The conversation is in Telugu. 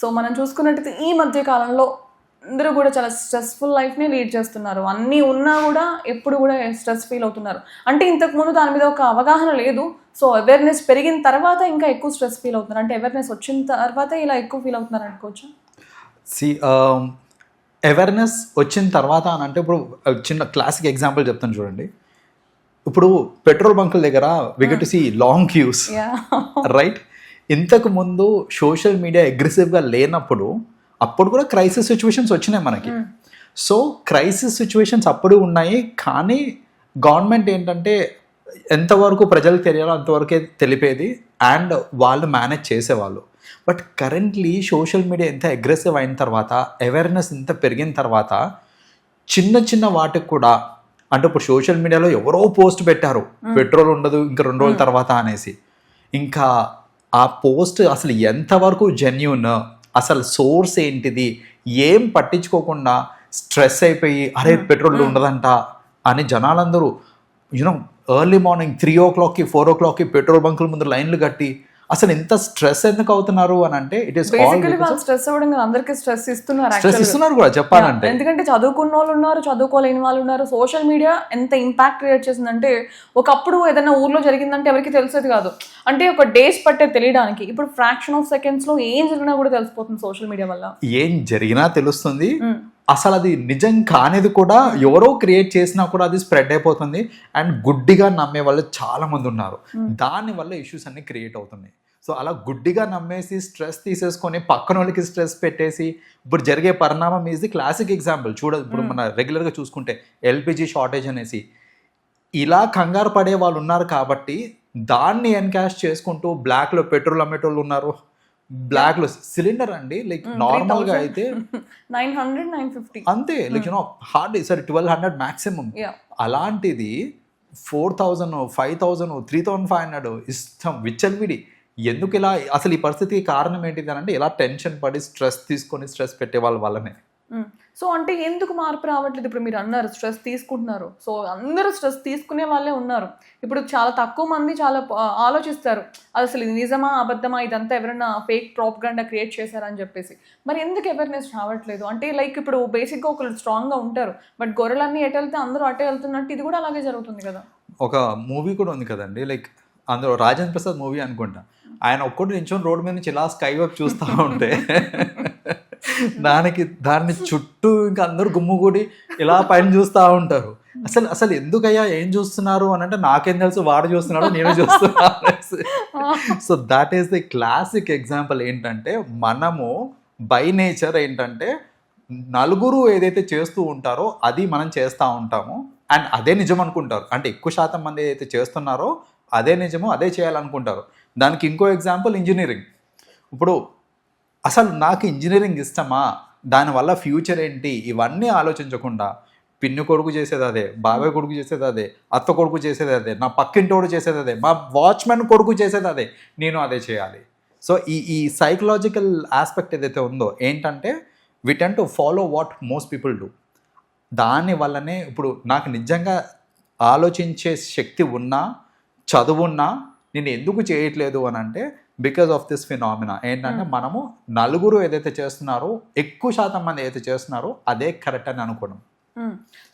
సో మనం చూసుకున్నట్టయితే ఈ మధ్య కాలంలో అందరూ కూడా చాలా స్ట్రెస్ఫుల్ లైఫ్ని లీడ్ చేస్తున్నారు. అన్నీ ఉన్నా కూడా ఎప్పుడు కూడా స్ట్రెస్ ఫీల్ అవుతున్నారు. అంటే ఇంతకుముందు దాని మీద ఒక అవగాహన లేదు. సో అవేర్నెస్ పెరిగిన తర్వాత ఇంకా ఎక్కువ స్ట్రెస్ ఫీల్ అవుతున్నారు. అంటే అవేర్నెస్ వచ్చిన తర్వాత ఇలా ఎక్కువ ఫీల్ అవుతున్నారు అనుకోవచ్చు. సి అవేర్నెస్ వచ్చిన తర్వాత అని అంటే ఇప్పుడు చిన్న క్లాసిక్ ఎగ్జాంపుల్ చెప్తాను చూడండి. ఇప్పుడు పెట్రోల్ బంకుల దగ్గర we get to see long queues, right? ఇంతకు ముందు సోషల్ మీడియా అగ్రెసివ్గా లేనప్పుడు అప్పుడు కూడా క్రైసిస్ సిచ్యువేషన్స్ వచ్చినాయి మనకి. సో క్రైసిస్ సిచ్యువేషన్స్ అప్పుడు ఉన్నాయి, కానీ గవర్నమెంట్ ఏంటంటే ఎంతవరకు ప్రజలకు తెలియాలో అంతవరకే తెలిపేది అండ్ వాళ్ళు మేనేజ్ చేసేవాళ్ళు. బట్ కరెంట్లీ సోషల్ మీడియా ఎంత అగ్రెసివ్ అయిన తర్వాత, అవేర్నెస్ ఇంత పెరిగిన తర్వాత చిన్న చిన్న వాటికి కూడా, అంటే ఇప్పుడు సోషల్ మీడియాలో ఎవరో పోస్ట్ పెట్టారు పెట్రోల్ ఉండదు ఇంకా 2 రోజుల తర్వాత అనేసి, ఇంకా ఆ పోస్ట్ అసలు ఎంతవరకు జెన్యూన్, అసలు సోర్స్ ఏంటిది ఏం పట్టించుకోకుండా స్ట్రెస్ అయిపోయి అరే పెట్రోల్ ఉండదంట అని జనాలందరూ you know early morning 3 o'clock 4 o'clock petrol బంకుల ముందు లైన్లు కట్టి అసలు ఇంత స్ట్రెస్ ఎందుకు అవుతున్నారు అని అంటే ఇట్ ఈస్ స్ట్రెస్ అవ్వడం అందరికీ స్ట్రెస్ స్ట్రెస్ ఇస్తున్నారు కూడా చెప్పాలంటే. ఎందుకంటే చదువుకున్న వాళ్ళు ఉన్నారు, చదువుకోలేని వాళ్ళు ఉన్నారు. సోషల్ మీడియా ఎంత ఇంపాక్ట్ క్రియేట్ చేసిందంటే ఒకప్పుడు ఏదైనా ఊర్లో జరిగిందంటే ఎవరికి తెలిసేది కాదు. అంటే ఒక డేస్ పట్టే తెలియడానికి ఇప్పుడు ఫ్రాక్షన్ ఆఫ్ సెకండ్స్ లో ఏం జరిగినా కూడా తెలిసిపోతుంది సోషల్ మీడియా వల్ల. ఏం జరిగినా తెలుస్తుంది. అసలు అది నిజం కానిది కూడా ఎవరో క్రియేట్ చేసినా కూడా అది స్ప్రెడ్ అయిపోతుంది అండ్ గుడ్డిగా నమ్మే వాళ్ళు చాలా మంది ఉన్నారు. దానివల్ల ఇష్యూస్ అన్ని క్రియేట్ అవుతున్నాయి. సో అలా గుడ్డిగా నమ్మేసి స్ట్రెస్ తీసేసుకొని పక్కన వాళ్ళకి స్ట్రెస్ పెట్టేసి ఇప్పుడు జరిగే పరిణామం ఈజ్ ది క్లాసిక్ ఎగ్జాంపుల్. చూడదు ఇప్పుడు మన రెగ్యులర్గా చూసుకుంటే ఎల్పిజి షార్టేజ్ అనేసి ఇలా కంగారు పడే వాళ్ళు ఉన్నారు కాబట్టి దాన్ని ఎన్కాష్ చేసుకుంటూ బ్లాక్లో పెట్రోల్ అమ్మేటోళ్ళు ఉన్నారు. బ్లాక్ లో సిలిండర్ అండి లైక్ నార్మల్ గా అయితే 900-950 అంతే, లైక్ యూనో హార్డ్ సరే 1200 మాక్సిమం. అలాంటిది 4000 5000 3500 ఇష్టం విచ్చలవిడి. ఎందుకు ఇలా అసలు ఈ పరిస్థితికి కారణం ఏంటిది అని అంటే ఇలా టెన్షన్ పడి స్ట్రెస్ తీసుకొని స్ట్రెస్ పెట్టే వాళ్ళ వల్లనే. సో అంటే ఎందుకు మార్పు రావట్లేదు? ఇప్పుడు మీరు అన్నారు స్ట్రెస్ తీసుకుంటున్నారు. సో అందరూ స్ట్రెస్ తీసుకునే వాళ్ళే ఉన్నారు. ఇప్పుడు చాలా తక్కువ మంది చాలా ఆలోచిస్తారు అసలు ఇది నిజమా అబద్ధమా, ఇదంతా ఎవరైనా ఫేక్ ప్రాపగండా క్రియేట్ చేశారని చెప్పేసి. మరి ఎందుకు అవేర్నెస్ రావట్లేదు? అంటే లైక్ ఇప్పుడు బేసిక్గా ఒకరు స్ట్రాంగ్గా ఉంటారు, బట్ గొర్రెలన్నీ ఎటు వెళ్తే అందరూ అటే వెళ్తున్నట్టు ఇది కూడా అలాగే జరుగుతుంది కదా. ఒక మూవీ కూడా ఉంది కదండి, లైక్ అందులో రాజేంద్ర ప్రసాద్ మూవీ అనుకుంటా, ఆయన ఒక్కటి నించొని రోడ్డు మీద నుంచి ఇలా స్కై వైపు చూస్తూ ఉంటే దాన్ని చుట్టూ ఇంకా అందరూ గుమ్ముగూడి ఇలా పైన చూస్తూ ఉంటారు. అసలు ఎందుకయ్యా ఏం చూస్తున్నారు అని అంటే నాకేం తెలుసు, వాడు చూస్తున్నాడు నేను చూస్తున్నాను. So that is the classic example. ఏంటంటే మనము బై నేచర్ ఏంటంటే నలుగురు ఏదైతే చేస్తూ ఉంటారో అది మనం చేస్తూ ఉంటాము అండ్ అదే నిజం అనుకుంటారు. అంటే ఎక్కువ శాతం మంది ఏదైతే చేస్తున్నారో అదే నిజము, అదే చేయాలనుకుంటారు. దానికి ఇంకో ఎగ్జాంపుల్ ఇంజనీరింగ్. ఇప్పుడు అసలు నాకు ఇంజనీరింగ్ ఇష్టమా, దానివల్ల ఫ్యూచర్ ఏంటి, ఇవన్నీ ఆలోచించకుండా పిన్ని కొడుకు చేసేది అదే, బాబాయ్ కొడుకు చేసేది అదే, అత్త కొడుకు చేసేది అదే, నా పక్కింటోడు చేసేది అదే, మా వాచ్మెన్ కొడుకు చేసేది అదే, నేను అదే చేయాలి. సో ఈ సైకలాజికల్ ఆస్పెక్ట్ ఏదైతే ఉందో ఏంటంటే we tend to follow what most people do. దానివల్లనే ఇప్పుడు నాకు నిజంగా ఆలోచించే శక్తి ఉన్నా చదువున్నా నేను ఎందుకు చేయట్లేదు అని అంటే బికాజ్ ఆఫ్ దిస్ ఫినామినా. ఏంటంటే మనము నలుగురు ఏదైతే చేస్తున్నారో ఎక్కువ శాతం మంది ఏదైతే చేస్తున్నారో అదే కరెక్ట్ అని అనుకోవడం.